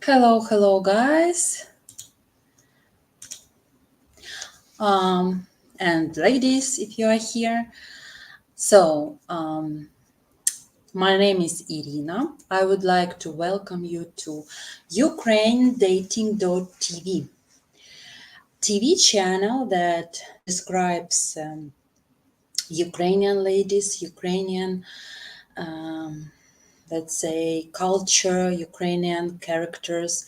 Hello, guys, and ladies, if you are here. So, my name is Irina. I would like to welcome you to ukrainedating.tv, TV channel that describes Ukrainian ladies, Ukrainian, let's say, culture, Ukrainian characters,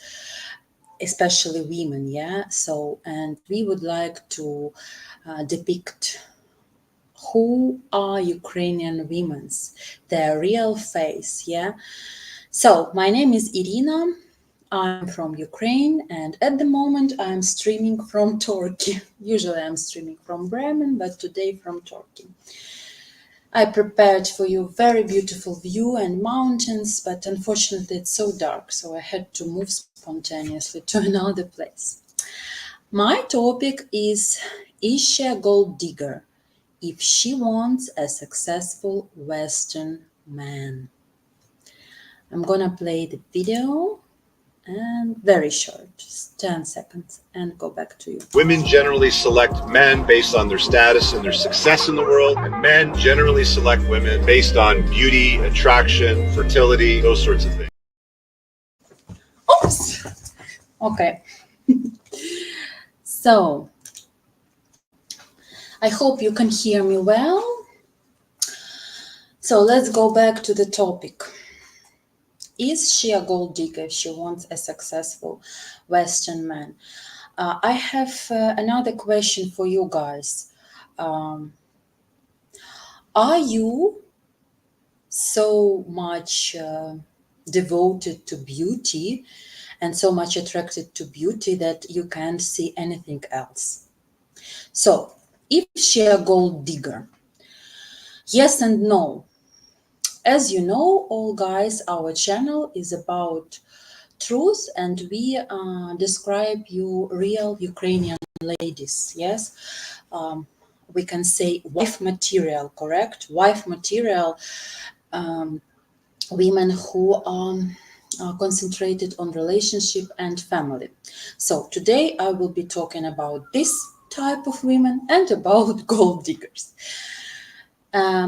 especially women, yeah. So, and we would like to depict who are Ukrainian women's, their real face, yeah. So, my name is Irina. I'm from Ukraine, and at the moment I'm streaming from Turkey. Usually I'm streaming from Bremen, but today from Turkey. I prepared for you very beautiful view and mountains, but unfortunately it's so dark, so I had to move spontaneously to another place. My topic is she a gold digger if she wants a successful Western man? I'm gonna play the video and very short, just 10 seconds, and go back to you. Women generally select men based on their status and their success in the world, and men generally select women based on beauty, attraction, fertility, those sorts of things. Oops! Okay. So, I hope you can hear me well. So let's go back to the topic. Is she a gold digger if she wants a successful Western man? I have another question for you guys. Are you so much devoted to beauty and so much attracted to beauty that you can't see anything else? So, if she a gold digger? Yes and no. As you know, all guys, our channel is about truth, and we describe you real Ukrainian ladies. Yes, we can say wife material, correct? Wife material, women who are concentrated on relationship and family. So today I will be talking about this type of women and about gold diggers.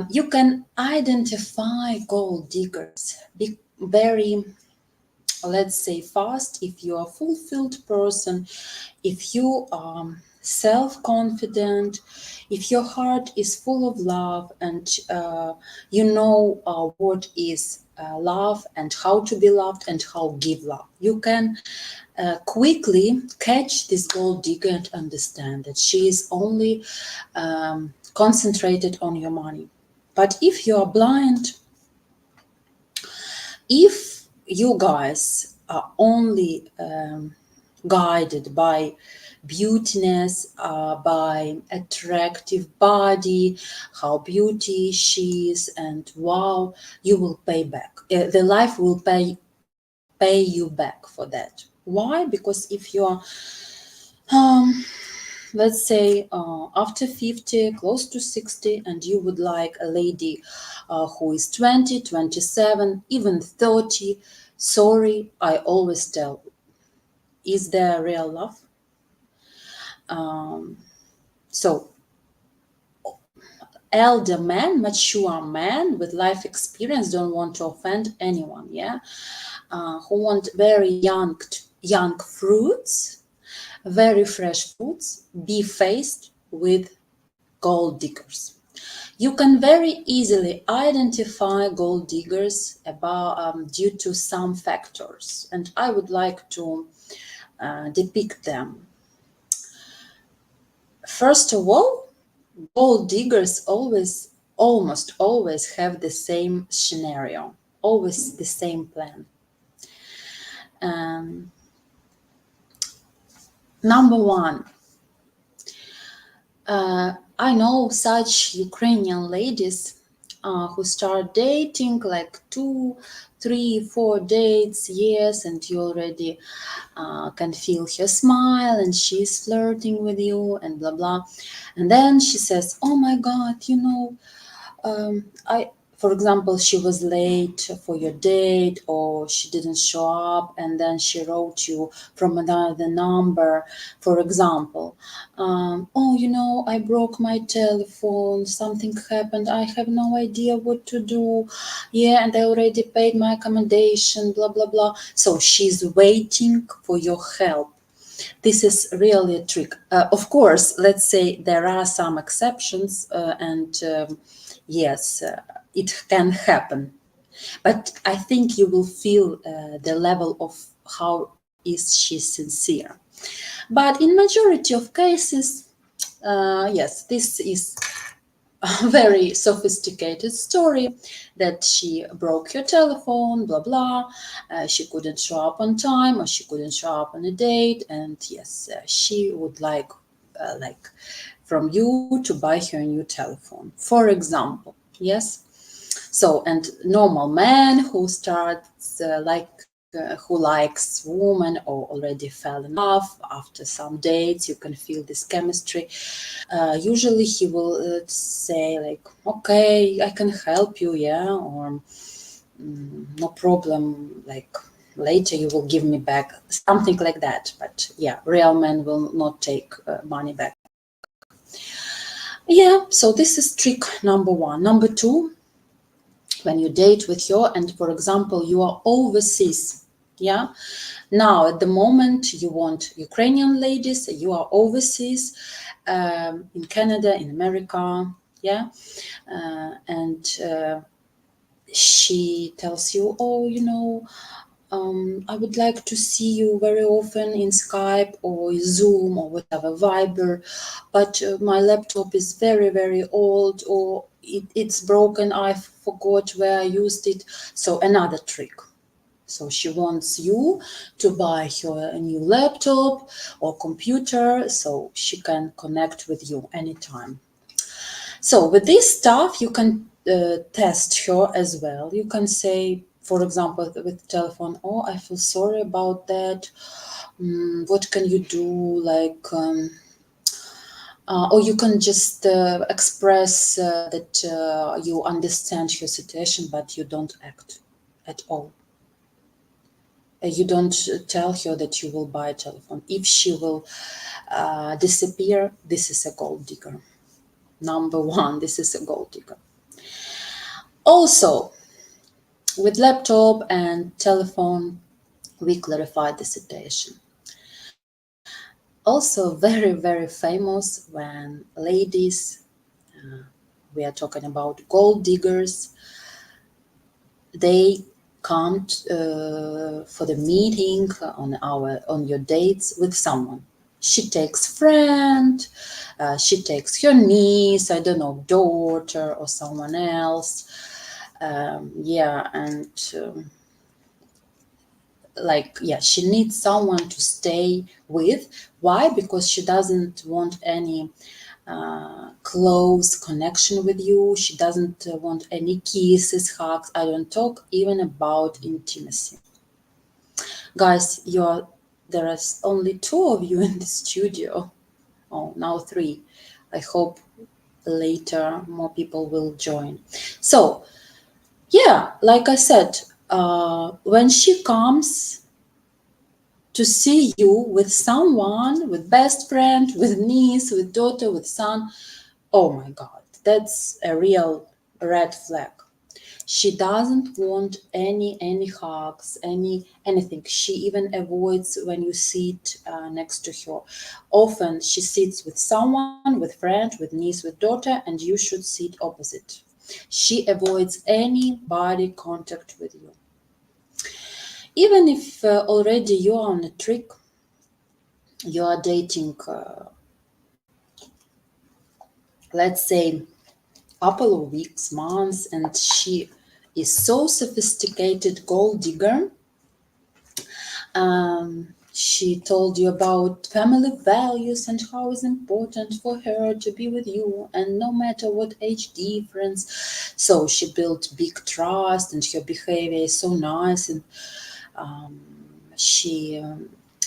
You can identify gold diggers very, let's say, fast if you are a fulfilled person, if you are self-confident, if your heart is full of love, and you know what is love and how to be loved and how give love. You can quickly catch this gold digger and understand that she is only concentrated on your money. But if you are blind, if you guys are only guided by beautiness, by attractive body, how beauty she is, and wow, you will pay back. The life will pay you back for that. Why? Because if you are let's say after 50, close to 60, and you would like a lady who is 20, 27, even 30, sorry, I always tell, is there real love? So elder man, mature man with life experience, don't want to offend anyone, yeah, who want very young fruits, very fresh fruits, be faced with gold diggers. You can very easily identify gold diggers due to some factors, and I would like to depict them. First of all, gold diggers almost always have the same scenario, always the same plan. Number one, I know such Ukrainian ladies who start dating like 2, 3, 4 dates, years, and you already can feel her smile and she's flirting with you and blah blah. And then she says, oh my God, For example, she was late for your date, or she didn't show up, and then she wrote you from another number. For example, oh, I broke my telephone, something happened, I have no idea what to do. Yeah, and I already paid my accommodation, blah, blah, blah. So she's waiting for your help. This is really a trick. Of course, let's say there are some exceptions, and yes, it can happen. But I think you will feel the level of how is she sincere. But in majority of cases, yes, this is a very sophisticated story that she broke your telephone, blah blah. She couldn't show up on time, or she couldn't show up on a date, and yes, she would like from you to buy her a new telephone, for example. Yes. So, and normal man who starts who likes woman or already fell in love after some dates, you can feel this chemistry. Usually he will say like, okay, I can help you, yeah, or no problem, like later you will give me back, something like that. But yeah, real men will not take money back. Yeah, so this is trick number one. Number two, when you date with your, and for example, you are overseas, yeah, now at the moment you want Ukrainian ladies, you are overseas, in Canada, in America, yeah, and she tells you, oh, I would like to see you very often in Skype or Zoom or whatever, Viber, but my laptop is very, very old, or it's broken, I forgot where I used it. So another trick. So she wants you to buy her a new laptop or computer so she can connect with you anytime. So with this stuff, you can test her as well. You can say, for example, with telephone, oh, I feel sorry about that. What can you do? Like, or you can just express that you understand her situation, but you don't act at all. You don't tell her that you will buy a telephone. If she will disappear, this is a gold digger. Number one, this is a gold digger. Also, with laptop and telephone, we clarified the situation. Also, very, very famous when ladies, we are talking about gold diggers, they come for the meeting on your dates with someone. She takes friend, she takes her niece, I don't know, daughter or someone else. Yeah, and she needs someone to stay with. Why? Because she doesn't want any close connection with you. She doesn't want any kisses, hugs. I don't talk even about intimacy. Guys, there are only two of you in the studio. Oh, now three. I hope later more people will join. So yeah, like I said, when she comes to see you with someone, with best friend, with niece, with daughter, with son, oh my God, that's a real red flag. She doesn't want any hugs, anything. She even avoids when you sit next to her. Often she sits with someone, with friend, with niece, with daughter, and you should sit opposite. She avoids any body contact with you. Even if already you are on a trick, you are dating, let's say, couple of weeks, months, and she is so sophisticated gold digger. She told you about family values and how it's important for her to be with you, and no matter what age difference. So she built big trust, and her behavior is so nice, and she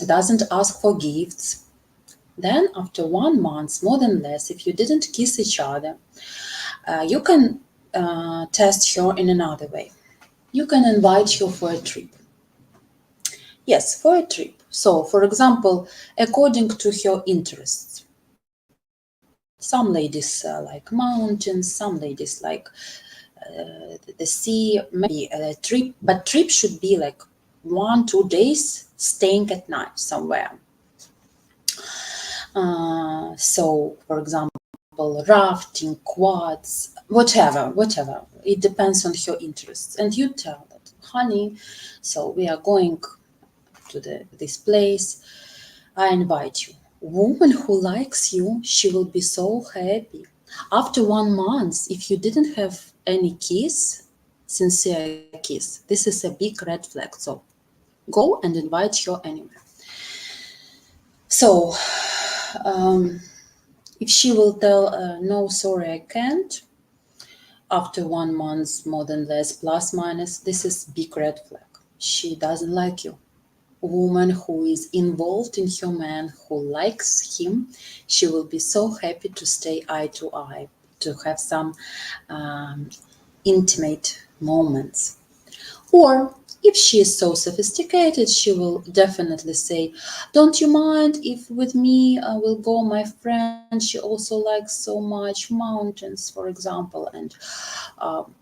doesn't ask for gifts. Then after 1 month, more than less, if you didn't kiss each other, you can test her in another way. You can invite her for a trip. Yes, for a trip. So, for example, according to her interests. Some ladies like mountains, some ladies like the sea, maybe a trip, but trip should be like 1-2 days staying at night somewhere. So, for example, rafting, quads, whatever. It depends on her interests. And you tell that, honey, so we are going to this place. I invite you. Woman who likes you, she will be so happy. After 1 month, if you didn't have any kiss, sincere kiss, this is a big red flag. So go and invite her anywhere. So if she will tell, no, sorry, I can't, after 1 month, more than less, plus minus, this is big red flag. She doesn't like you. Woman who is involved in her man, who likes him, she will be so happy to stay eye to eye, to have some intimate moments. Or if she is so sophisticated, she will definitely say, don't you mind if with me will go my friend, she also likes so much mountains, for example, and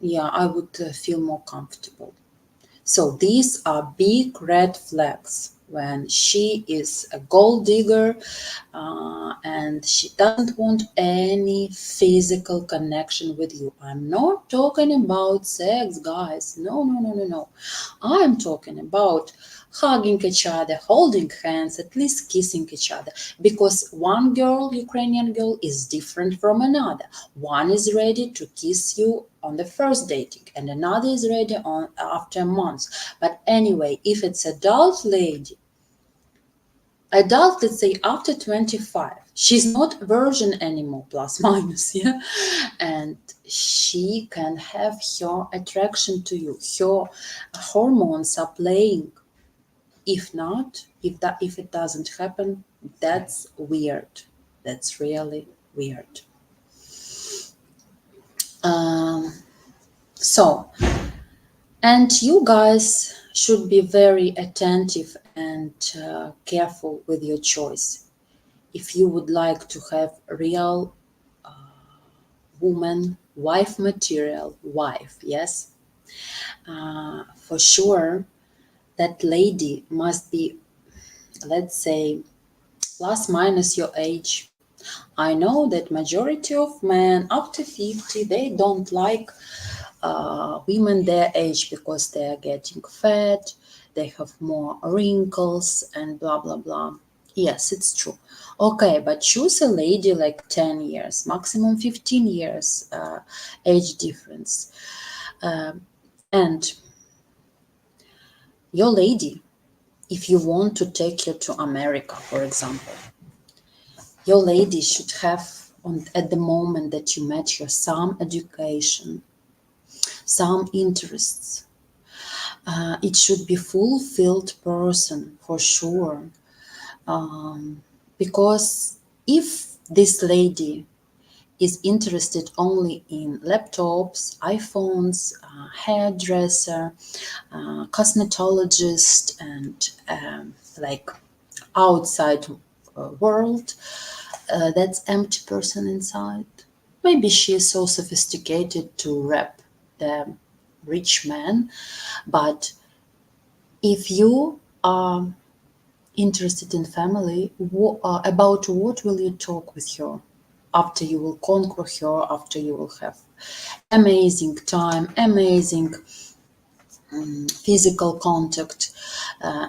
yeah, I would feel more comfortable. So these are big red flags when she is a gold digger and she doesn't want any physical connection with you. I'm not talking about sex, guys. No. I'm talking about hugging each other, holding hands, at least kissing each other. Because one girl, Ukrainian girl, is different from another. One is ready to kiss you on the first dating and another is ready on after a month. But anyway, if it's adult lady, adult, let's say after 25, she's not virgin anymore, plus minus, yeah, and she can have her attraction to you, her hormones are playing. If not, if it doesn't happen, that's weird. That's really weird. So, and you guys should be very attentive and careful with your choice. If you would like to have real woman, wife material, wife, yes, for sure, that lady must be, let's say, plus minus your age. I know that majority of men after 50, they don't like women their age because they are getting fat, they have more wrinkles and blah, blah, blah. Yes, it's true. Okay, but choose a lady like 10 years, maximum 15 years age difference. And your lady, if you want to take her to America, for example, your lady should have, at the moment that you met her, some education, some interests. It should be fulfilled person for sure. Because if this lady is interested only in laptops, iPhones, hairdresser, cosmetologist, and like outside world, that's empty person inside. Maybe she is so sophisticated to rep the rich man, but if you are interested in family, about what will you talk with her after you will conquer her, after you will have amazing time, amazing physical contact,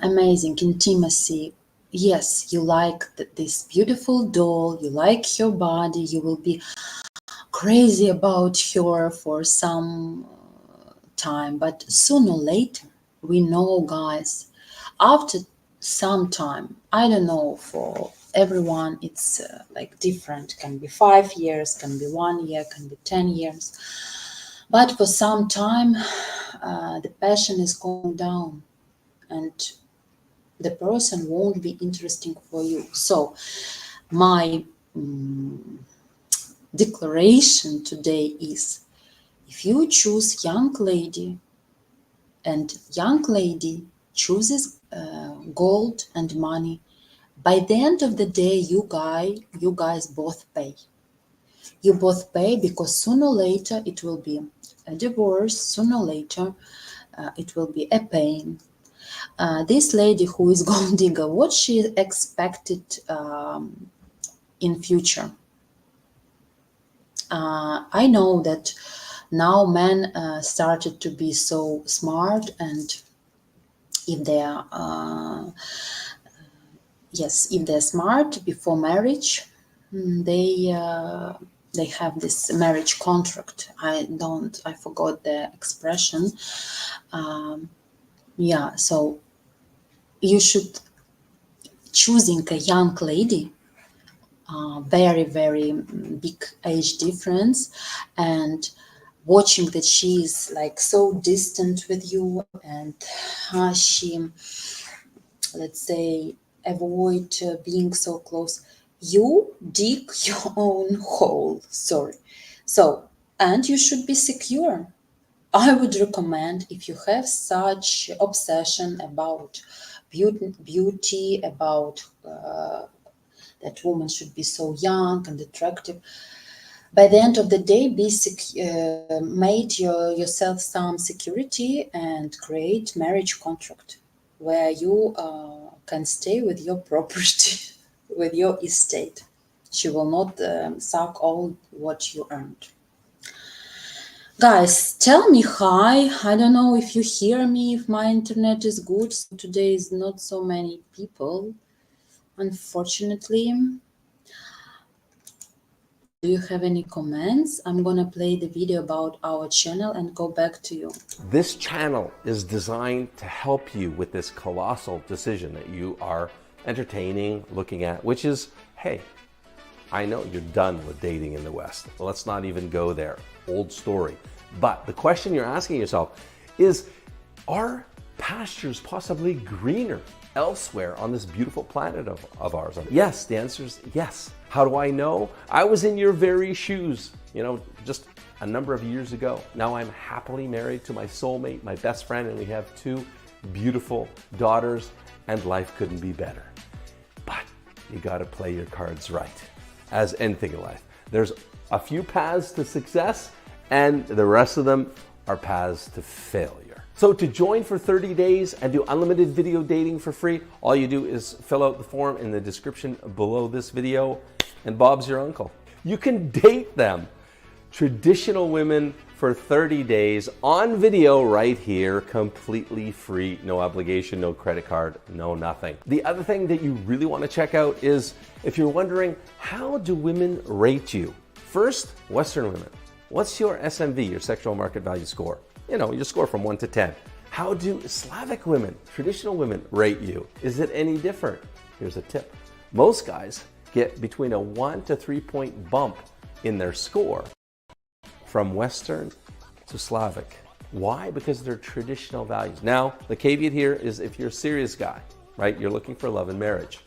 amazing intimacy. Yes, you like this beautiful doll, you like her body, you will be crazy about her for some time, but sooner or later, we know, guys, after some time, I don't know, for everyone it's like different, can be 5 years, can be 1 year, can be 10 years, but for some time the passion is going down and the person won't be interesting for you. So my declaration today is, If you choose young lady and young lady chooses gold and money, by the end of the day, you guys both pay. You both pay because sooner or later it will be a divorce. Sooner or later, it will be a pain. This lady who is gold digger, what she expected in future? I know that now men started to be so smart, and if they are yes, if they're smart before marriage, they have this marriage contract. I forgot the expression. Yeah, so you should choosing a young lady, very very big age difference, and watching that she's like so distant with you, and she, let's say, avoid being so close, you dig your own hole. Sorry. So, and you should be secure. I would recommend, if you have such obsession about beauty, about that woman should be so young and attractive, by the end of the day, made yourself some security and create marriage contract where you can stay with your property, with your estate. She will not suck all what you earned. Guys, tell me hi. I don't know if you hear me, if my internet is good. So today is not so many people, unfortunately. Do you have any comments? I'm gonna play the video about our channel and go back to you. This channel is designed to help you with this colossal decision that you are entertaining, looking at, which is, hey, I know you're done with dating in the West. Let's not even go there. Old story. But the question you're asking yourself is, are pastures possibly greener elsewhere on this beautiful planet of ours? Yes, the answer is yes. How do I know? I was in your very shoes, just a number of years ago. Now I'm happily married to my soulmate, my best friend, and we have 2 beautiful daughters, and life couldn't be better. But you gotta play your cards right, as anything in life. There's a few paths to success, and the rest of them are paths to failure. So to join for 30 days and do unlimited video dating for free, all you do is fill out the form in the description below this video, and Bob's your uncle. You can date them, traditional women, for 30 days on video right here, completely free, no obligation, no credit card, no nothing. The other thing that you really want to check out is, if you're wondering, how do women rate you? First, Western women. What's your SMV, your sexual market value score? Your score from 1 to 10. How do Slavic women, traditional women, rate you? Is it any different? Here's a tip. Most guys get between a 1 to 3 point bump in their score from Western to Slavic. Why? Because they're traditional values. Now, the caveat here is if you're a serious guy, right? You're looking for love and marriage.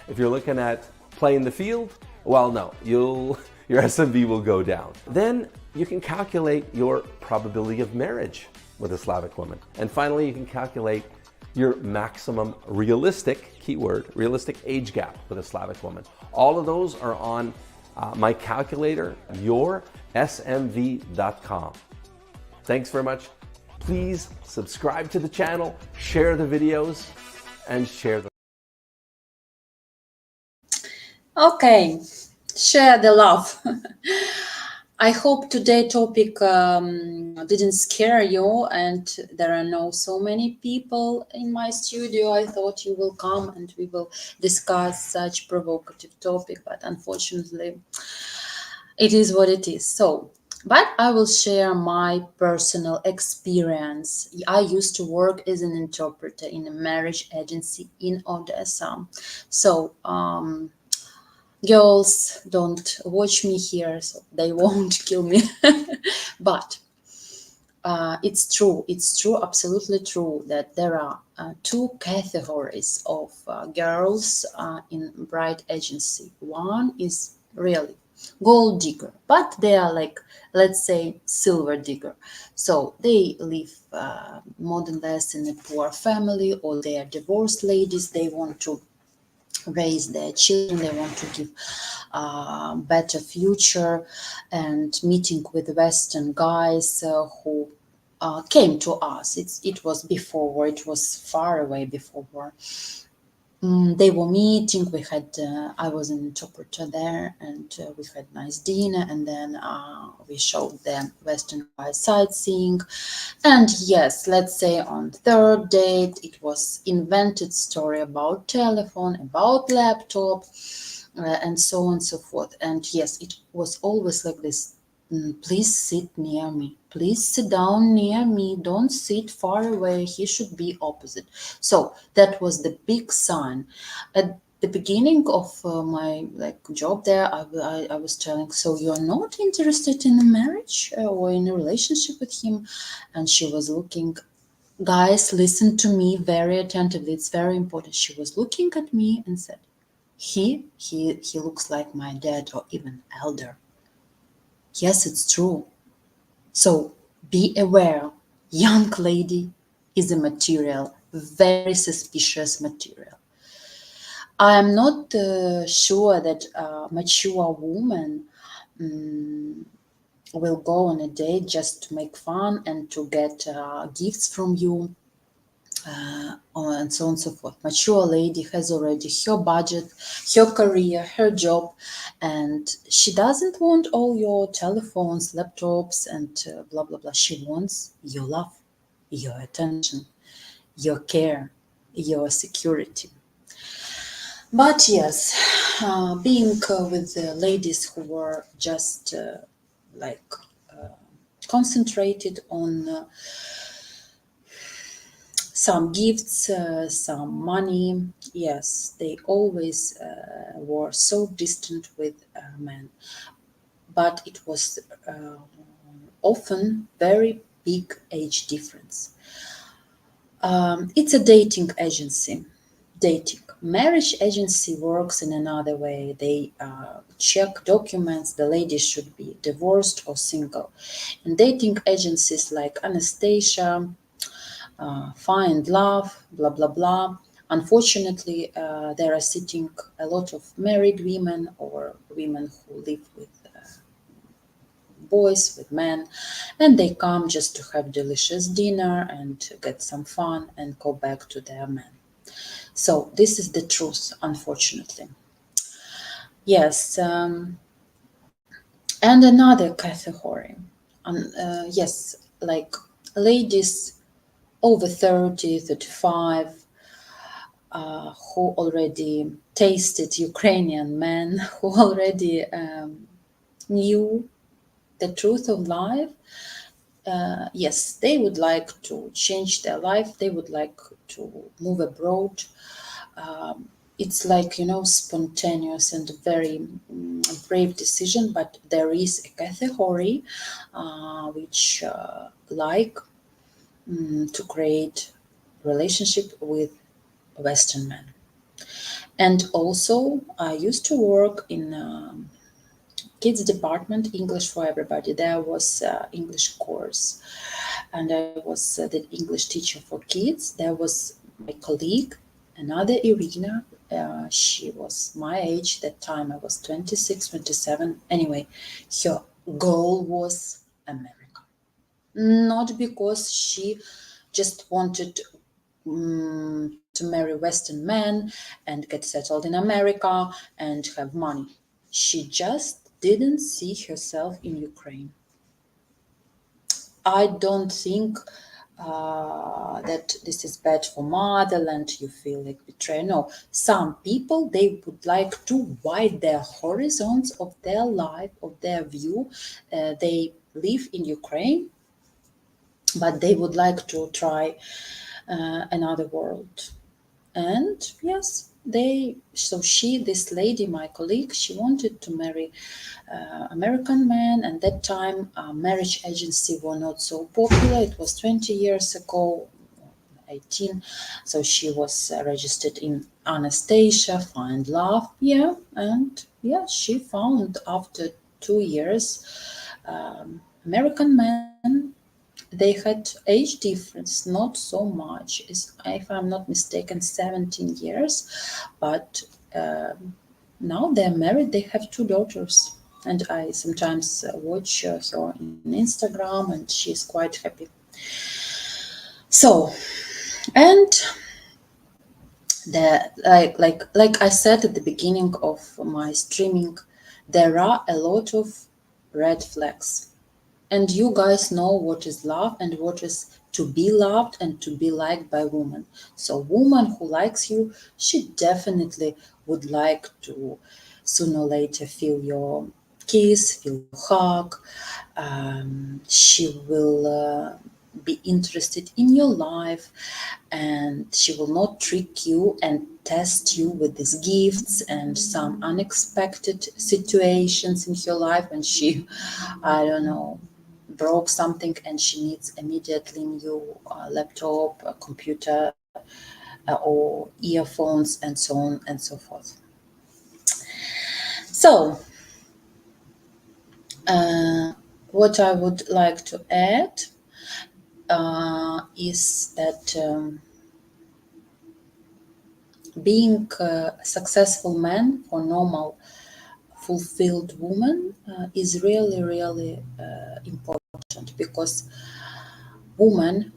If you're looking at play in the field, well, no, your SMV will go down. Then you can calculate your probability of marriage with a Slavic woman. And finally, you can calculate your maximum realistic, keyword, realistic age gap with a Slavic woman. All of those are on my calculator, yoursmv.com. Thanks very much. Please subscribe to the channel, share the videos, and share them. Okay, share the love. I hope today's topic didn't scare you, and there are no so many people in my studio. I thought you will come and we will discuss such provocative topic, but unfortunately it is what it is. So, but I will share my personal experience. I used to work as an interpreter in a marriage agency in Odessa. So, girls, don't watch me here, so they won't kill me. But it's true, absolutely true, that there are 2 categories of girls in bride agency. One is really gold digger, but they are like, let's say, silver digger. So they live more than less in a poor family, or they are divorced ladies. They want to raise their children, they want to give better future, and meeting with Western guys who came to us. It was before war, it was far away before war. They were meeting. We had I was an interpreter there, and we had nice dinner, and then we showed them Western guys sightseeing. And yes, let's say on third date, it was invented story about telephone, about laptop, and so on and so forth. And yes, it was always like this. Please sit near me. Please sit down near me. Don't sit far away. He should be opposite. So that was the big sign. At the beginning of my job there, I was telling, so you're not interested in a marriage or in a relationship with him? And she was looking. Guys, listen to me very attentively. It's very important. She was looking at me and said, he looks like my dad or even elder. Yes, it's true. So be aware, young lady is a material, very suspicious material. I am not sure that a mature woman will go on a date just to make fun and to get gifts from you, and so on and so forth. Mature lady has already her budget, her career, her job, and she doesn't want all your telephones, laptops, and blah blah blah. She wants your love, your attention, your care, your security. But yes, being with ladies who were just like concentrated on some gifts, some money. Yes, they always were so distant with men, but it was often very big age difference. It's a dating agency. Dating. Marriage agency works in another way. They check documents. The lady should be divorced or single. And dating agencies like Anastasia, find love, blah, blah, blah. Unfortunately, there are sitting a lot of married women or women who live with boys, with men, and they come just to have delicious dinner and get some fun and go back to their men. So this is the truth, unfortunately. Yes, and another category. Yes, like ladies over 30, 35, who already tasted Ukrainian men, who already knew the truth of life. Yes, they would like to change their life. They would like to move abroad. It's like, spontaneous and very brave decision, but there is a category which like to create relationship with Western men. And also, I used to work in kids department, English for everybody. There was English course, and I was the English teacher for kids. There was my colleague, another Irina. She was my age that time. I was 26, 27. Anyway, her goal was America. Not because she just wanted to marry Western men and get settled in America and have money. She just didn't see herself in Ukraine. I don't think that this is bad for motherland, you feel like betrayal. No, some people, they would like to widen their horizons of their life, of their view. They live in Ukraine, but they would like to try another world. And yes, this lady, my colleague, she wanted to marry American man, and that time marriage agency were not so popular. It was 20 years ago, 18. So she was registered in Anastasia, Find Love, yeah, and yeah, she found after 2 years American men. They had age difference, not so much, is, if I'm not mistaken, 17 years, but now they're married, they have 2 daughters. And I sometimes watch her in Instagram, and she's quite happy. So, and the like I said at the beginning of my streaming, there are a lot of red flags. And you guys know what is love and what is to be loved and to be liked by woman. So woman who likes you, she definitely would like to sooner or later feel your kiss, feel your hug. She will be interested in your life, and she will not trick you and test you with these gifts and some unexpected situations in your life. And she, I don't know, broke something and she needs immediately new laptop, a computer, or earphones, and so on and so forth. So, what I would like to add is that being a successful man or normal, fulfilled woman is really, really important, because woman,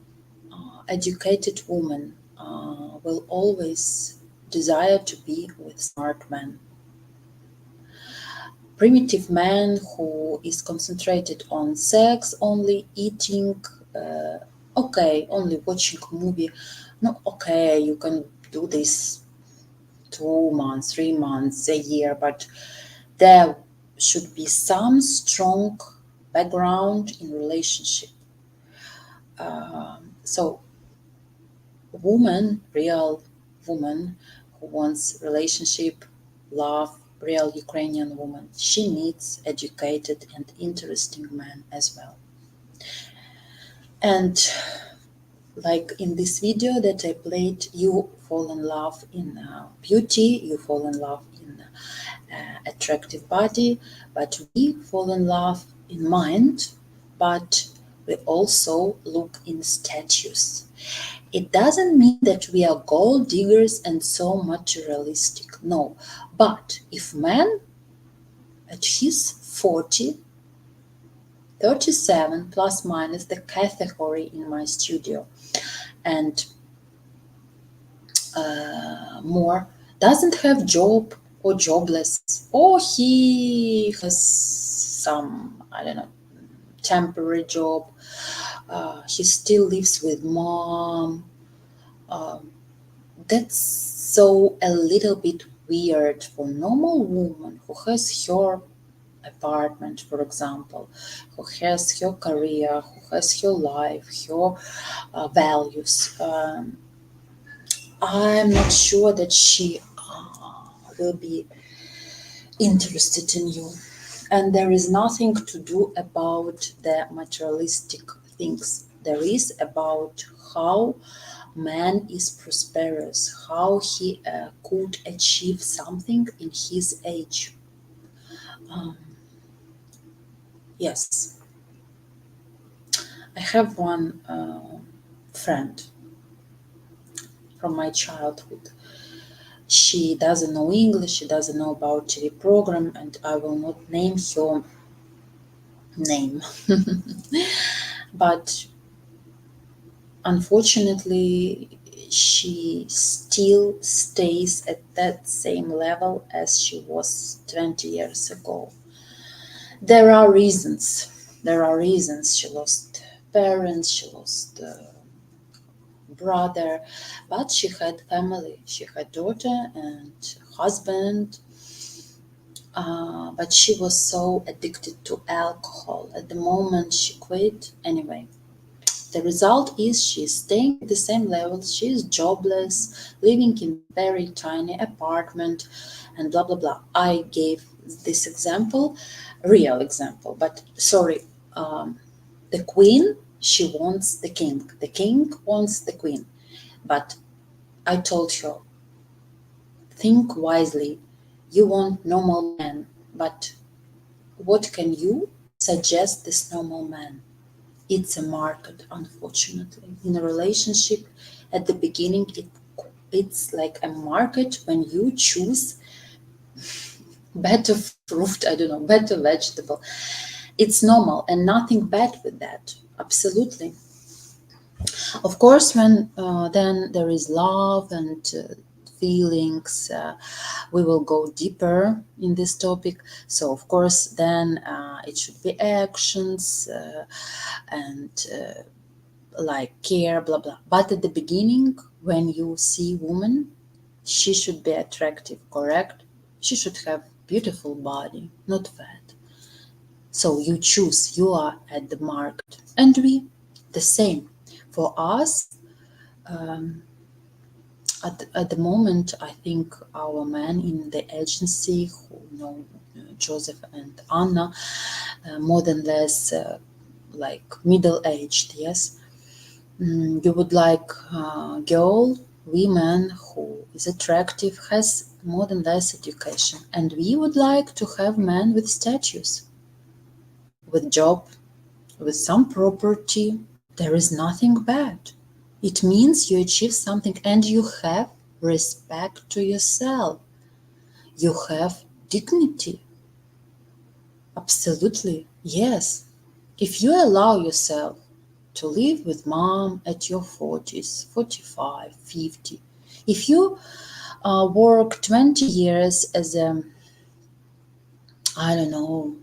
educated woman, will always desire to be with smart men. Primitive man who is concentrated on sex, only eating, okay, only watching movie. No, okay, you can do this 2 months, 3 months, a year, but there should be some strong background in relationship. So woman, real woman who wants relationship, love, real Ukrainian woman, she needs educated and interesting man as well. And like in this video that I played, you fall in love in beauty, you fall in love in attractive body, but we fall in love in mind, but we also look in status. It doesn't mean that we are gold diggers and so materialistic, no. But if man at his 40, 37 plus minus the category in my studio, and more, doesn't have job or jobless, or he has some, I don't know, temporary job, he still lives with mom, that's so a little bit weird for normal woman who has her apartment, for example, who has her career, who has her life, her values. I'm not sure that she will be interested in you. And there is nothing to do about the materialistic things. There is about how man is prosperous, how he could achieve something in his age. Yes, I have one friend from my childhood. She doesn't know English, she doesn't know about TV program, and I will not name her name. But unfortunately, she still stays at that same level as she was 20 years ago. There are reasons. There are reasons. She lost parents, she lost brother, but she had family. She had daughter and husband. But she was so addicted to alcohol. At the moment she quit anyway. The result is she's staying at the same level, she is jobless, living in very tiny apartment, and blah blah blah. I gave this example, real example, but sorry, the queen, she wants the king wants the queen. But I told her, think wisely. You want normal man, but what can you suggest this normal man? It's a market, unfortunately. In a relationship, at the beginning, it's like a market when you choose better fruit, I don't know, better vegetable. It's normal and nothing bad with that. Absolutely. Of course, when then there is love and feelings, we will go deeper in this topic. So, of course, then it should be actions and like care, blah blah. But at the beginning, when you see woman, she should be attractive, correct? She should have beautiful body, not fat. So you choose, you are at the market, and we the same. For us, at the moment, I think our men in the agency who know Joseph and Anna, more than less like middle-aged, yes. You would like a girl, women who is attractive, has more than less education. And we would like to have men with status, with job, with some property. There is nothing bad. It means you achieve something and you have respect to yourself. You have dignity. Absolutely, yes. If you allow yourself to live with mom at your 40s, 45, 50, if you work 20 years as a, I don't know,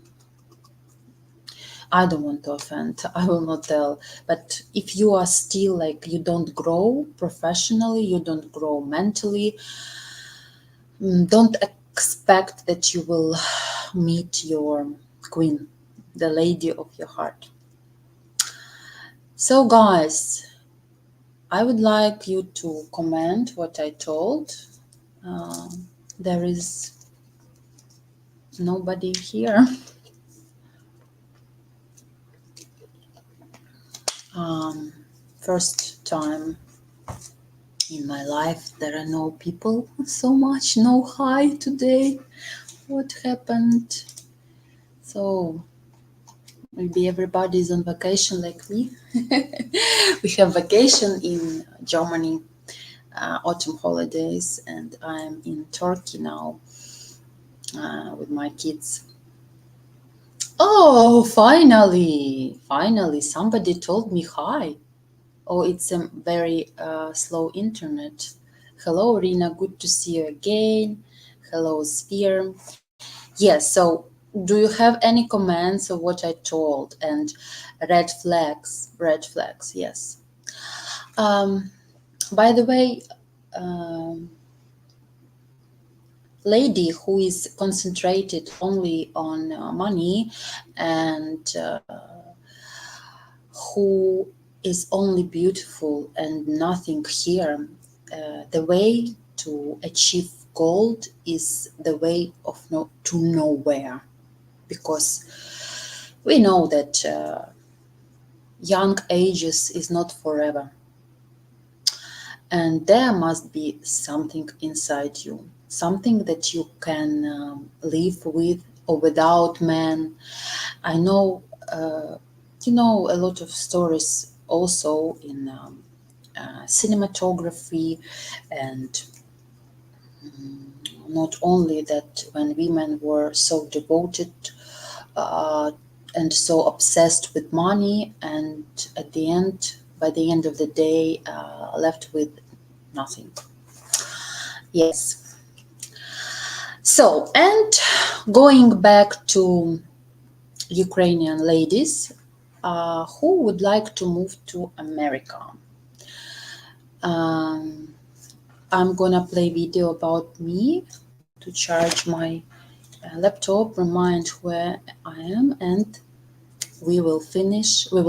I don't want to offend, I will not tell, but if you are still like you don't grow professionally, you don't grow mentally, don't expect that you will meet your queen, the lady of your heart. So guys, I would like you to comment what I told. There is nobody here. First time in my life there are no people so much, no hi today. What happened? So maybe everybody is on vacation like me. We have vacation in Germany, autumn holidays, and I'm in Turkey now with my kids. Oh, finally, somebody told me hi. Oh, it's a very slow internet. Hello, Rina, good to see you again. Hello, Sphere. Yes, so do you have any comments of what I told? And red flags, yes. By the way, lady who is concentrated only on money and who is only beautiful and nothing here, the way to achieve gold is the way of to nowhere, because we know that young ages is not forever, and there must be something inside you, something that you can live with or without man. I know a lot of stories also in cinematography, and not only that when women were so devoted and so obsessed with money, and at the end, by the end of the day, left with nothing. Yes. So, and going back to Ukrainian ladies who would like to move to America. I'm gonna play video about me to charge my laptop, remind where I am, and we will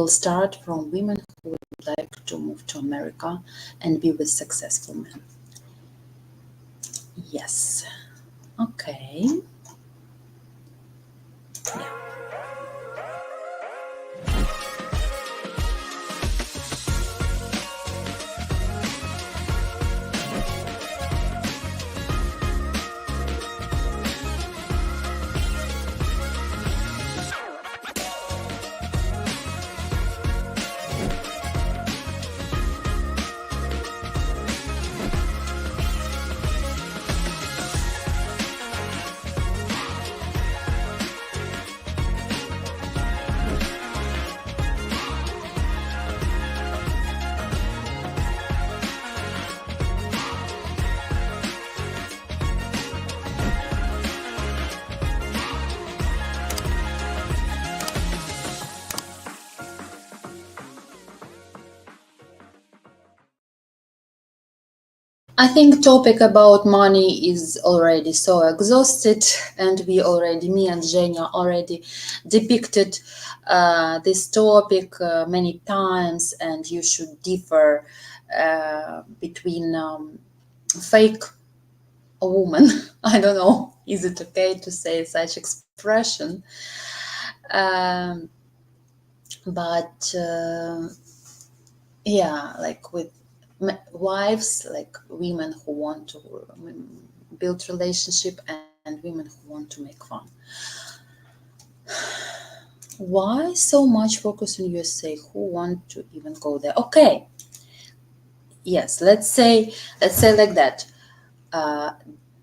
start from women who would like to move to America and be with successful men. Yes. Okay. Yeah. I think topic about money is already so exhausted, and me and Zhenya already depicted this topic many times, and you should differ between fake woman. I don't know, is it okay to say such expression? Um, but yeah, like with wives, like women who want to build relationship and women who want to make fun. Why so much focus on USA? Who want to even go there? Okay, yes, let's say like that. Uh,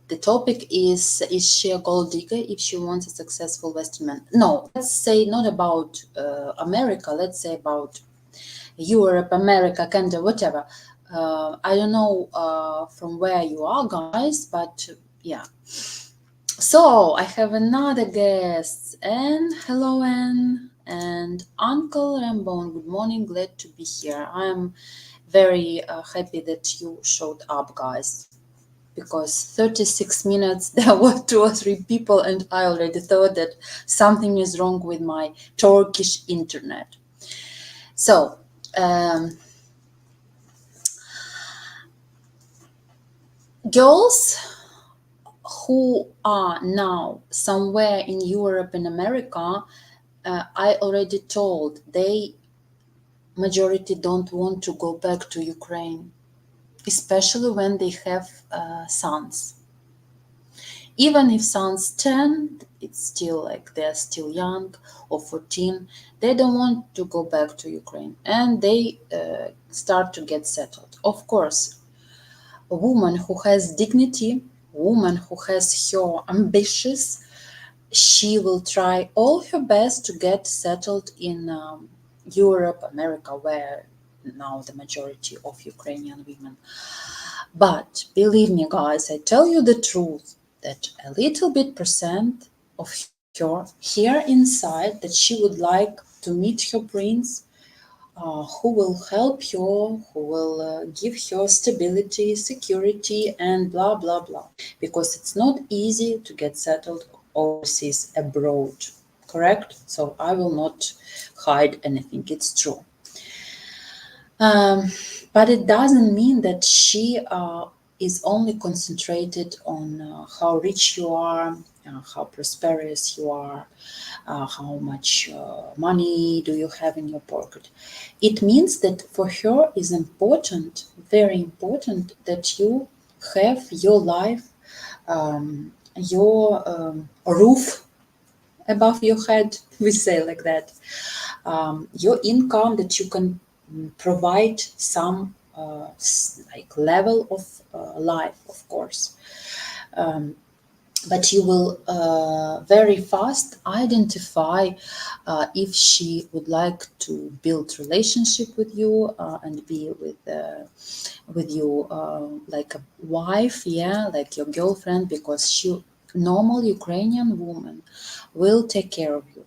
the topic is she a gold digger if she wants a successful Western man? No, let's say not about America. Let's say about Europe, America, Canada, whatever. I don't know from where you are, guys, but yeah. So I have another guest, and hello, Anne and Uncle Rambone. Good morning, glad to be here. I'm very happy that you showed up, guys, because 36 minutes there were 2 or 3 people, and I already thought that something is wrong with my Turkish internet. So, girls who are now somewhere in Europe and America, I already told they majority don't want to go back to Ukraine, especially when they have sons. Even if sons 10, it's still like they're still young, or 14, they don't want to go back to Ukraine, and they start to get settled. Of course, a woman who has dignity, woman who has her ambitions, she will try all her best to get settled in Europe, America, where now the majority of Ukrainian women. But believe me, guys, I tell you the truth that a little bit percent of her here inside that she would like to meet her prince, who will help her, who will give her stability, security, and blah, blah, blah. Because it's not easy to get settled overseas abroad, correct? So I will not hide anything, it's true. But it doesn't mean that she is only concentrated on how rich you are, how prosperous you are, how much money do you have in your pocket. It means that for her is important, very important, that you have your life, your roof above your head, we say like that, your income, that you can provide some like level of life, of course. But you will very fast identify if she would like to build relationship with you and be with you like a wife, yeah, like your girlfriend, because she normal Ukrainian woman will take care of you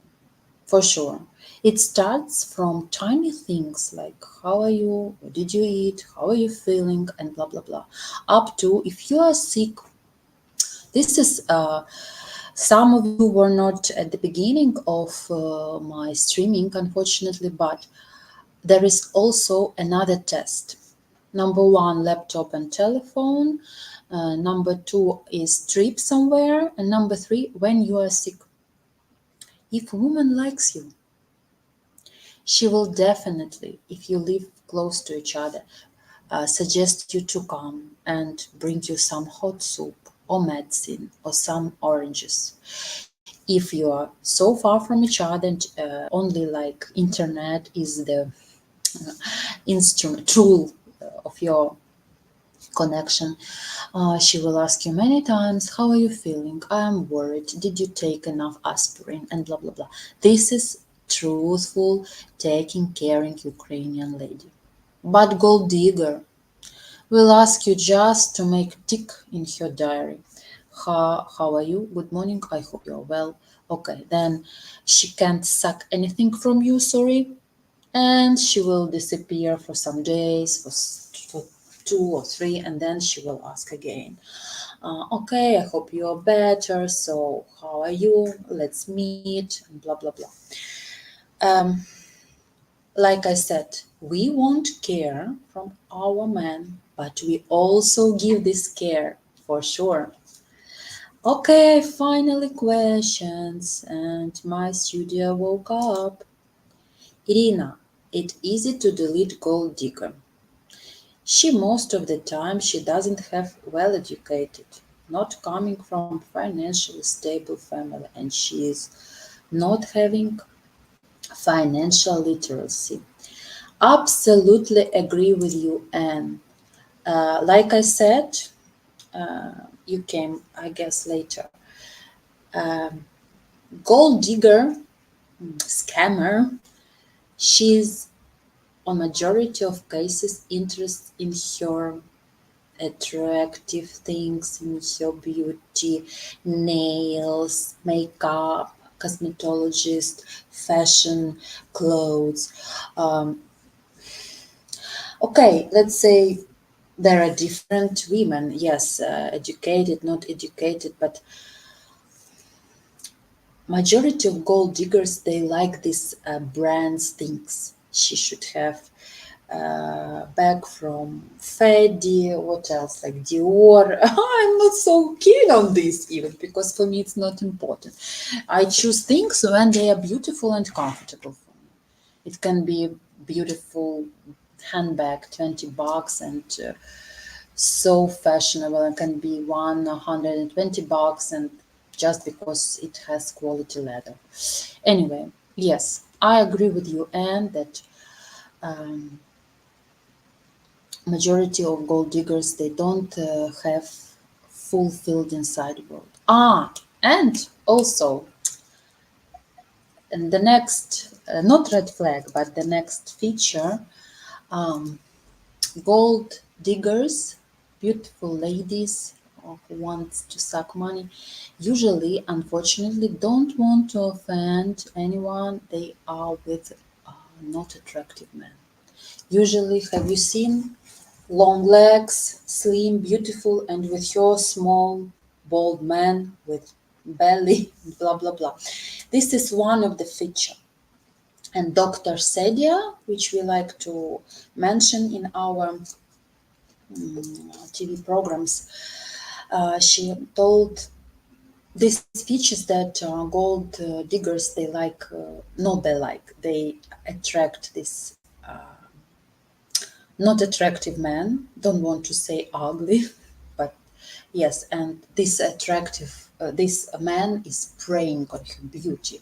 for sure. It starts from tiny things like how are you, what did you eat, how are you feeling, and blah blah blah, up to if you are sick. This is some of you were not at the beginning of my streaming, unfortunately, but there is also another test. Number one, laptop and telephone. Number two is trip somewhere. And number three, when you are sick. If a woman likes you, she will definitely, if you live close to each other, suggest you to come and bring you some hot soup or medicine or some oranges. If you are so far from each other and only like internet is the instrument tool of your connection, she will ask you many times, how are you feeling? I am worried, did you take enough aspirin, and blah blah blah. This is truthful, taking caring Ukrainian lady. But gold digger will ask you just to make tick in her diary. How are you? Good morning. I hope you're well. Okay, then she can't suck anything from you, sorry. And she will disappear for some days, for 2 or 3, and then she will ask again. Okay, I hope you're better. So how are you? Let's meet, and blah blah blah. Like I said, we want care from our man, but we also give this care for sure. Okay, finally questions, and my studio woke up. Irina, it's easy to delete gold digger. She most of the time she doesn't have well educated, not coming from financially stable family, and she is not having financial literacy. Absolutely agree with you, Anne. Like I said, you came, I guess, later. Um, Gold digger, scammer, she's on majority of cases interested in her attractive things, in her beauty, nails, makeup, cosmetologist, fashion, clothes. Um, okay, let's say there are different women, yes, educated, not educated, but majority of gold diggers they like these brands things. She should have bag from Fedi, what else like Dior. I'm not so keen on this even because for me it's not important. I choose things when they are beautiful and comfortable for me. It can be beautiful handbag, $20, and so fashionable, and can be 120 bucks, and just because it has quality leather. Anyway, yes, I agree with you, Anne, that um, majority of gold diggers they don't have fulfilled inside world. And also, and the next, not red flag, but the next feature, um, gold diggers, beautiful ladies who wants to suck money, usually, unfortunately, don't want to offend anyone. They are with not attractive men. Usually, have you seen long legs, slim, beautiful, and with your small, bald man with belly, blah blah blah. This is one of the feature. And Dr. Sedia, which we like to mention in our TV programs, she told these features that gold diggers they like, not they like, they attract this not attractive man. Don't want to say ugly, but yes, and this attractive this man is preying on her beauty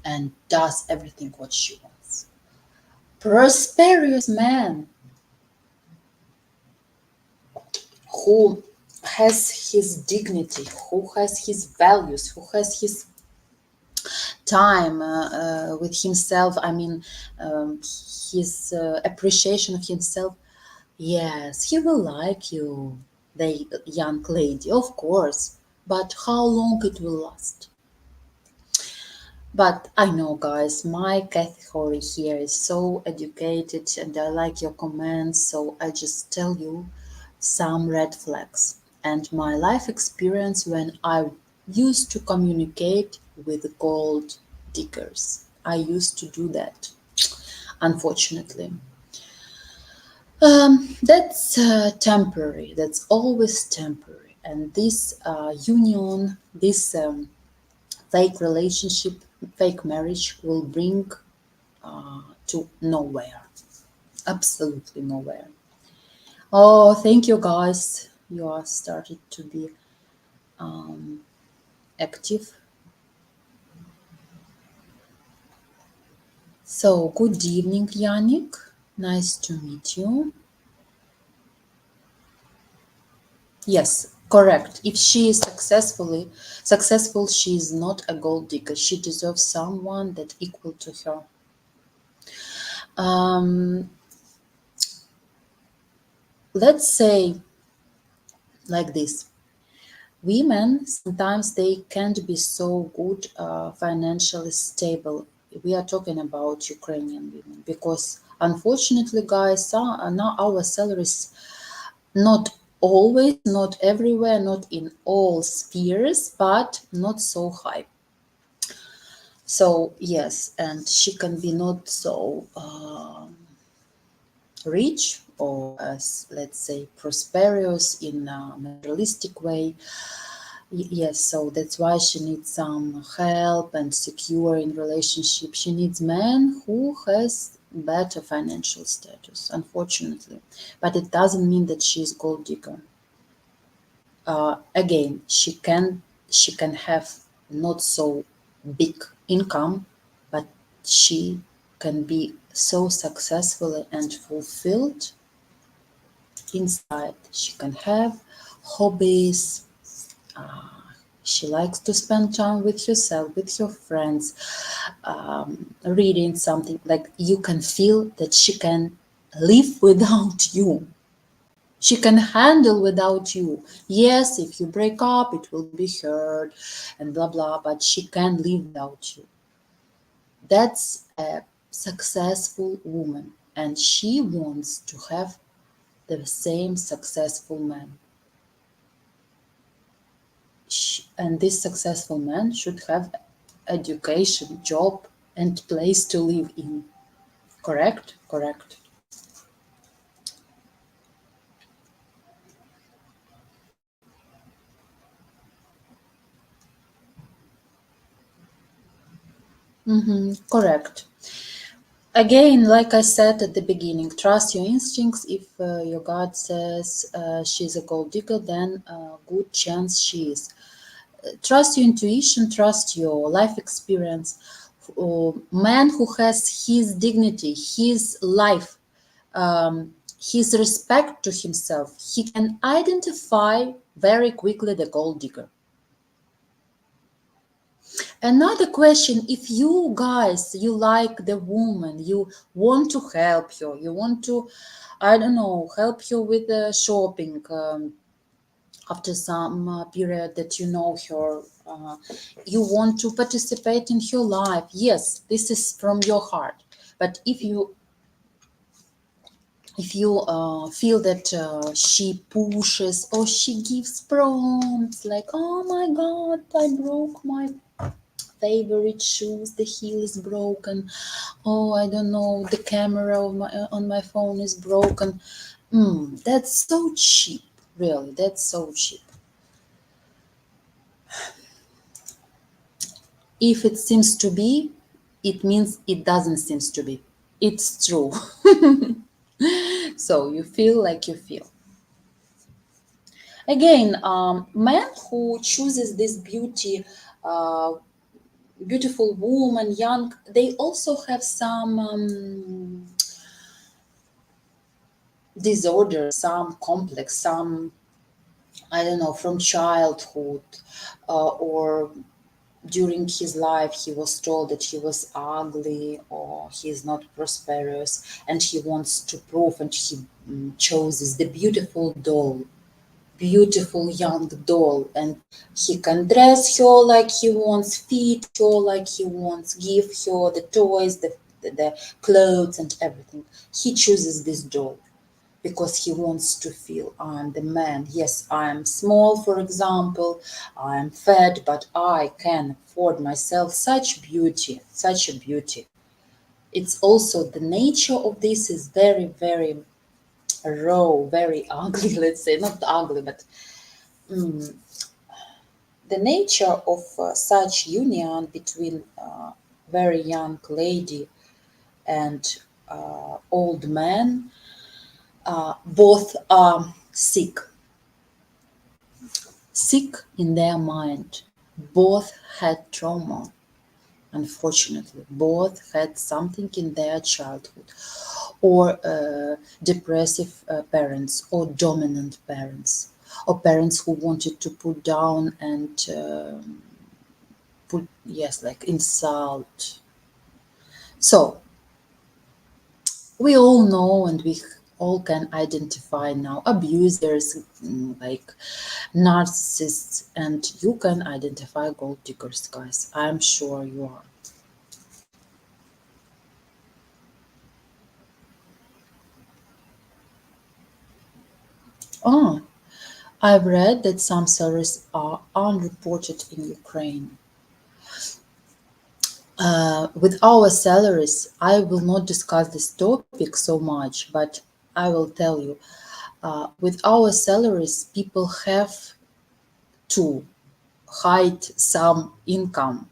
and does everything what she wants. Prosperous man who has his dignity, who has his values, who has his time with himself. I mean, his appreciation of himself. Yes, he will like you, the young lady, of course. But how long it will last? But I know, guys, my category here is so educated and I like your comments, so I just tell you some red flags and my life experience when I used to communicate with gold diggers. I used to do that, unfortunately. That's temporary, that's always temporary. And this union, this fake relationship, fake marriage will bring to nowhere. Absolutely nowhere. Oh, thank you guys. You are started to be active. So, good evening, Yannick. Nice to meet you. Yes, correct. If she is successful, she is not a gold digger. She deserves someone that equal to her. Um, let's say like this. Women sometimes they can't be so good financially stable. We are talking about Ukrainian women because unfortunately, guys, now our salaries Not always, not everywhere, not in all spheres, but not so high. So yes, and she can be not so rich or as let's say prosperous in a materialistic way. Yes, so that's why she needs some help and secure in relationship. She needs man who has better financial status, unfortunately. But it doesn't mean that she's gold digger. Again, she can have not so big income, but she can be so successful and fulfilled inside. She can have hobbies. She likes to spend time with yourself, with your friends, reading something. Like you can feel that she can live without you. She can handle without you. Yes, if you break up, it will be hard and blah blah, but she can live without you. That's a successful woman, and she wants to have the same successful man. And this successful man should have education, job, and place to live in. Correct? Correct. Correct. Again, like I said at the beginning, trust your instincts. If your gut says she's a gold digger, then good chance she is. Trust your intuition, trust your life experience. Man who has his dignity, his life, his respect to himself, he can identify very quickly the gold digger. Another question, if you guys, you like the woman, you want to help her, you want to, I don't know, help her with the shopping after some period that you know her, you want to participate in her life, yes, this is from your heart. But if you feel that she pushes or she gives prompts like, oh my god, I broke my favorite shoes, the heel is broken, oh I don't know, the camera on my phone is broken, that's so cheap, really, that's so cheap. If it seems to be, it means it doesn't seem to be, it's true. So you feel like you feel. Again, man who chooses this uh, beautiful woman, young, they also have some disorder, some complex, some, I don't know, from childhood, or during his life he was told that he was ugly or he is not prosperous, and he wants to prove, and he chooses the beautiful young doll, and he can dress her like he wants, feed her like he wants, give her the toys, the clothes and everything. He chooses this doll because he wants to feel, I'm the man. Yes, I'm small, for example, I'm fat, but I can afford myself such beauty, such a beauty. It's also the nature of this is very, very raw, very ugly, let's say, not ugly, but the nature of such union between very young lady and old man, both are sick in their mind. Both had trauma, unfortunately. Both had something in their childhood, or depressive parents, or dominant parents, or parents who wanted to put down and put, yes, like insult. So we all know, and we all can identify now abusers, like narcissists, and you can identify gold diggers, guys. I'm sure you are. Oh, I've read that some salaries are unreported in Ukraine. With our salaries, I will not discuss this topic so much, but I will tell you, with our salaries, people have to hide some income,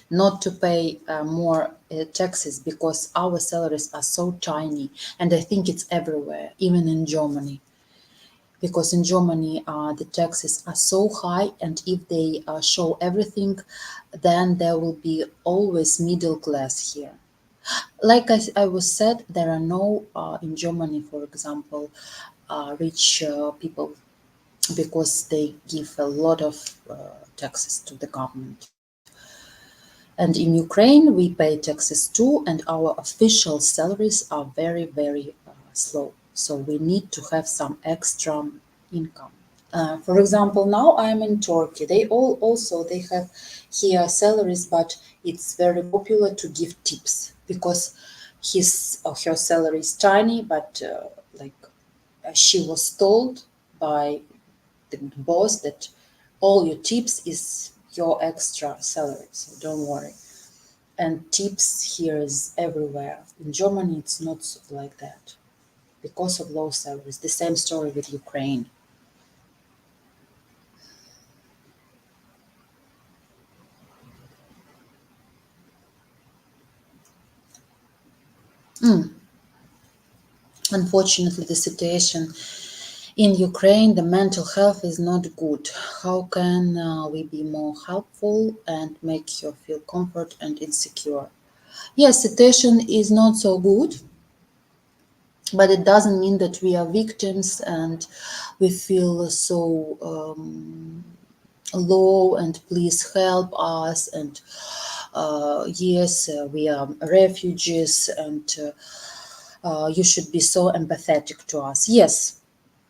not to pay more taxes because our salaries are so tiny. And I think it's everywhere, even in Germany. Because in Germany, the taxes are so high, and if they show everything, then there will be always middle class here. Like I was said, there are no in Germany, for example, rich people because they give a lot of taxes to the government. And in Ukraine, we pay taxes too, and our official salaries are very, very slow. So we need to have some extra income. For example, now I'm in Turkey. They all also they have here salaries, but it's very popular to give tips because his or her salary is tiny, but like she was told by the boss that all your tips is your extra salary, so don't worry. And tips here is everywhere. In Germany, it's not like that because of low salaries. The same story with Ukraine. Unfortunately, the situation in Ukraine, the mental health is not good. How can we be more helpful and make you feel comfort and insecure? Yes, situation is not so good, but it doesn't mean that we are victims and we feel so low and please help us and yes, we are refugees and you should be so empathetic to us. Yes,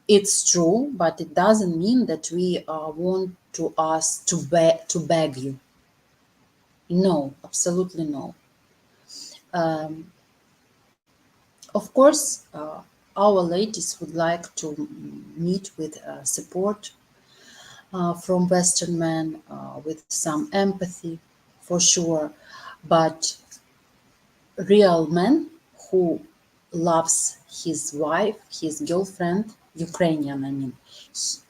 it's true, but it doesn't mean that we want to ask to beg you. No, absolutely no. Um, of course, our ladies would like to meet with support from Western men, with some empathy, for sure. But real man who loves his wife, his girlfriend, Ukrainian, I mean,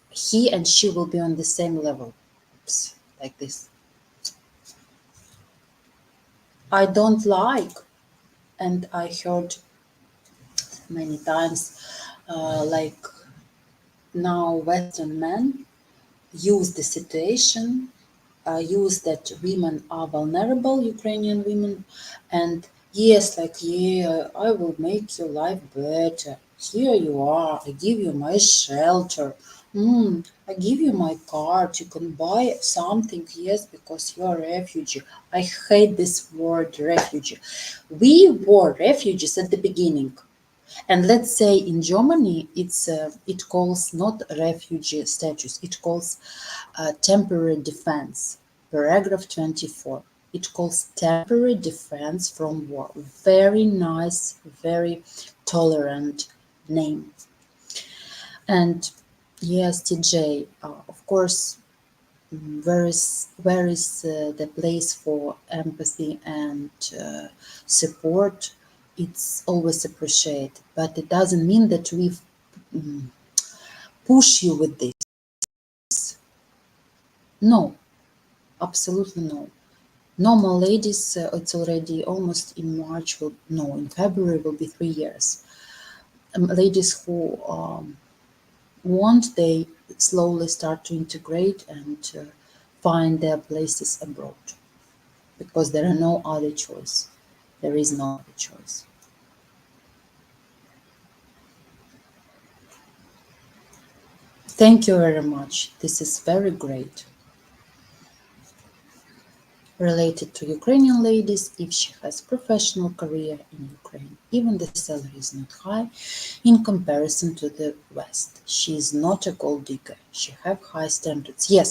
he and she will be on the same level. Oops, like this. I don't like, and I heard many times, like now Western men use the situation, use that women are vulnerable, Ukrainian women, and yes, like, yeah, I will make your life better. Here you are, I give you my shelter. I give you my card. You can buy something, yes, because you're a refugee. I hate this word refugee. We were refugees at the beginning. And let's say in Germany, it calls not refugee status, it calls temporary defense. Paragraph 24. It calls temporary defense from war. Very nice, very tolerant name. And yes, TJ, of course, where is the place for empathy and support? It's always appreciated, but it doesn't mean that we push you with this. No, absolutely no. Normal ladies, it's already almost in March. Will no, in February will be 3 years. Ladies who want, they slowly start to integrate and find their places abroad because there are no other choice. There is no other choice. Thank you very much. This is very great. Related to Ukrainian ladies, if she has professional career in Ukraine, even the salary is not high in comparison to the West. She is not a gold digger. She have high standards. Yes,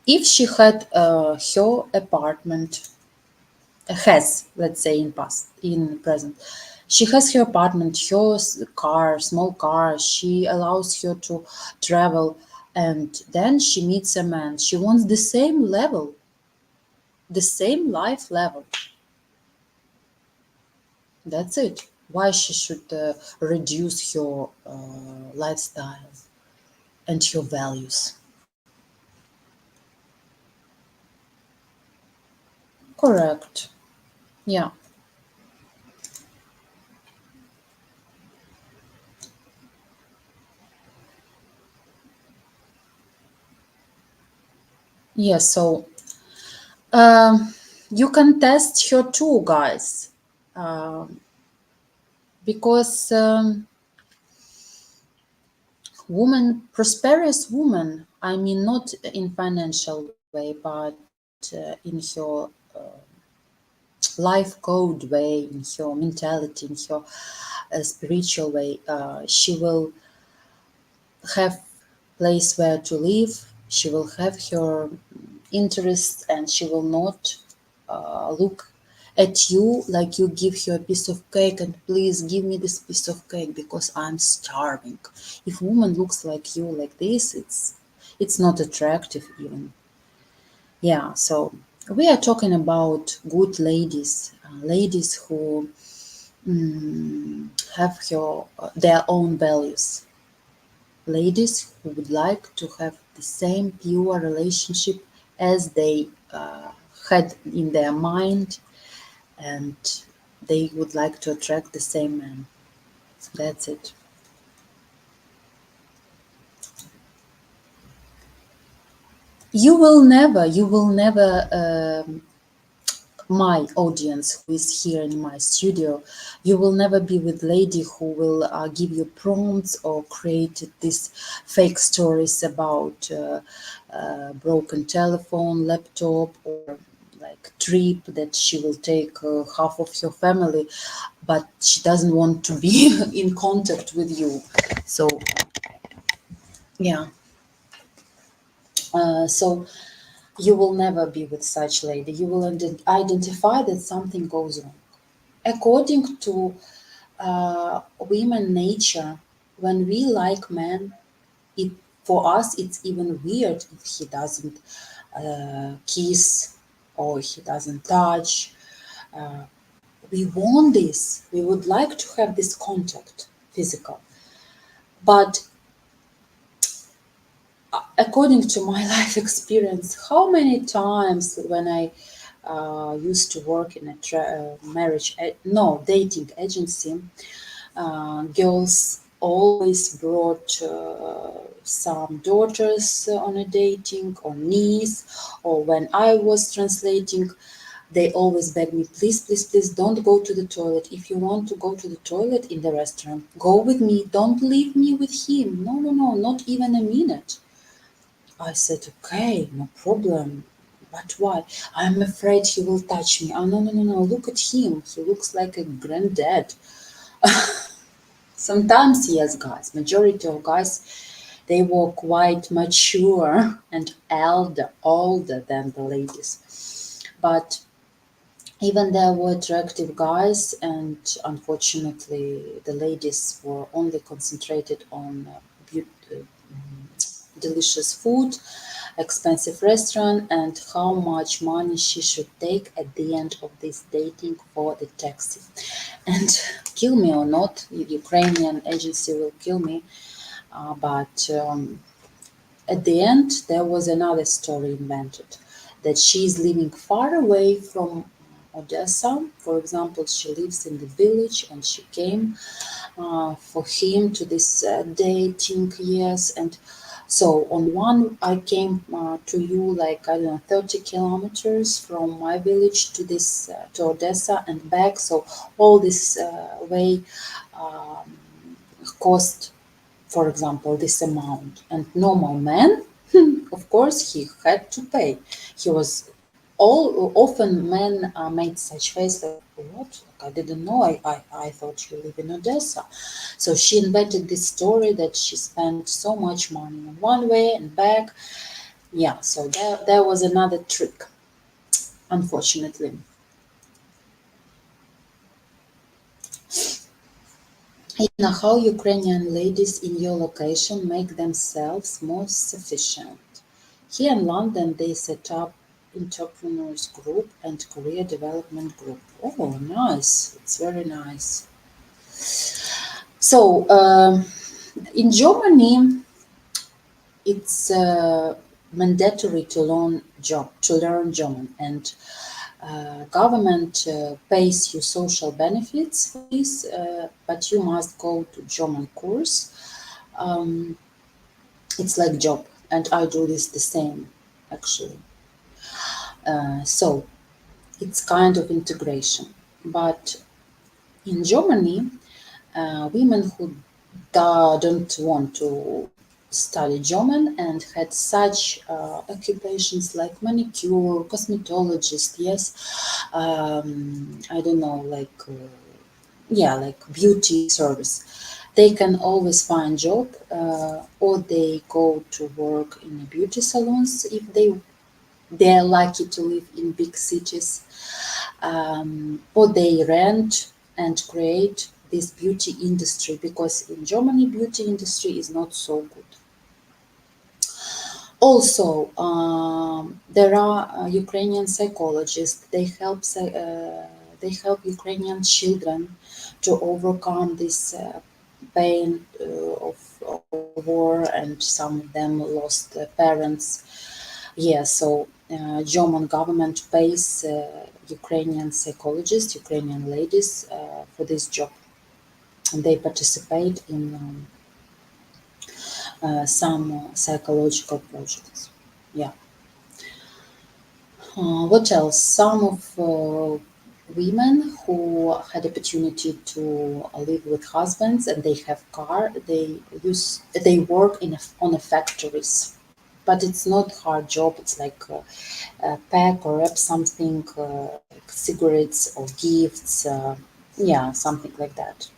if she had her apartment has, let's say in present, She has her apartment, her car, small car. She allows her to travel, and then she meets a man. She wants the same level, the same life level. That's it. Why she should reduce her lifestyle and her values? Correct. Yeah. Yeah. So you can test her too, guys, because prosperous woman. I mean, not in financial way, but in her life code way, in her mentality, in her spiritual way. She will have place where to live. She will have her interests, and she will not look at you like you give her a piece of cake and please give me this piece of cake because I'm starving. If woman looks like you like this, it's not attractive even. Yeah, so we are talking about good ladies, ladies who have their own values, ladies who would like to have the same pure relationship as they had in their mind, and they would like to attract the same man. That's it. You will never, my audience who is here in my studio, you will never be with lady who will give you prompts or create these fake stories about broken telephone, laptop, or like trip that she will take half of your family, but she doesn't want to be in contact with you. So yeah, so you will never be with such lady. You will identify that something goes wrong. According to women nature, when we like men, it for us it's even weird if he doesn't kiss or he doesn't touch. We want this. We would like to have this contact, physical. But according to my life experience, how many times when I used to work in a dating agency, girls always brought some daughters on a dating or niece, or when I was translating, they always beg me, please, please, please don't go to the toilet. If you want to go to the toilet in the restaurant, go with me. Don't leave me with him. No, no, no, not even a minute. I said, okay, no problem. But why? I'm afraid he will touch me. Oh, no, no, no, no. Look at him. He looks like a granddad. Sometimes, yes, guys, majority of guys, they were quite mature and older than the ladies. But even there were attractive guys, and unfortunately, the ladies were only concentrated on delicious food, expensive restaurant, and how much money she should take at the end of this dating for the taxi. And kill me or not, the Ukrainian agency will kill me. But at the end, there was another story invented that she is living far away from Odessa. For example, she lives in the village and she came for him to this dating, yes. And so on one, I came to you like, I don't know, 30 kilometers from my village to this, to Odessa and back. So all this way cost, for example, this amount. And normal man, of course, he had to pay. He was all often men made such face like, what? Like, I didn't know. I thought you live in Odessa. So she invented this story that she spent so much money on one way and back. Yeah, so there was another trick, unfortunately. How Ukrainian ladies in your location make themselves more sufficient. Here in London, they set up entrepreneurs group and career development group. Oh, nice! It's very nice. So in Germany, it's mandatory to learn German, and government pays you social benefits for this, but you must go to German course. Um, it's like job, and I do this the same actually. So it's kind of integration, but in Germany, women who don't want to study German and had such occupations like manicure, cosmetologist, yes, I don't know, like yeah, like beauty service. They can always find job, or they go to work in beauty salons if they're lucky to live in big cities, or they rent and create this beauty industry, because in Germany beauty industry is not so good. Also, there are Ukrainian psychologists. They help Ukrainian children to overcome this pain of war, and some of them lost their parents. Yeah, so German government pays Ukrainian psychologists, Ukrainian ladies for this job, and they participate in some psychological projects. Yeah. What else? Some of women who had opportunity to live with husbands and they have car, they work on a factories, but it's not hard job. It's like pack or wrap something, like cigarettes or gifts. Yeah, something like that.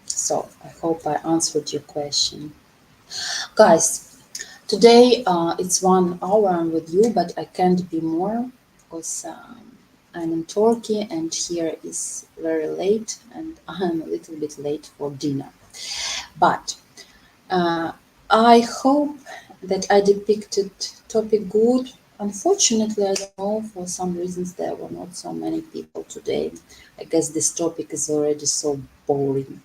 So I hope I answered your question, guys. Today it's 1 hour I'm with you, but I can't be more because I'm in Turkey and here is very late and I'm a little bit late for dinner. But I hope that I depicted topic good. Unfortunately, I don't know, for some reasons there were not so many people today. I guess this topic is already so boring.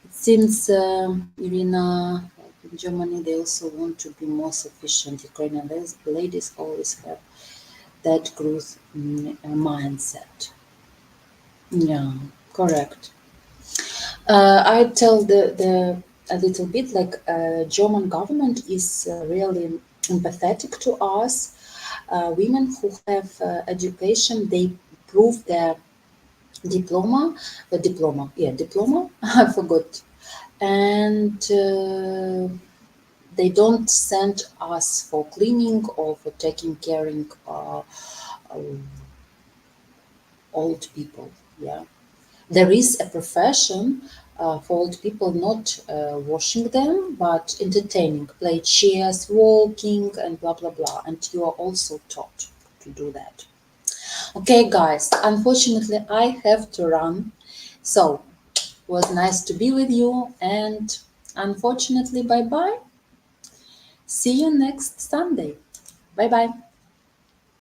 It seems, Irina, like in Germany, they also want to be more sufficient. Ukrainian ladies always have that growth mindset. Yeah, correct. I tell the a little bit like German government is really empathetic to us. Women who have education, they prove their diploma. I forgot, and they don't send us for cleaning or for taking caring old people. Yeah, there is a profession for old people, not washing them, but entertaining, play chess, walking, and blah blah blah. And you are also taught to do that. Okay, guys. Unfortunately, I have to run. So it was nice to be with you, and unfortunately, bye bye. See you next Sunday. Bye bye.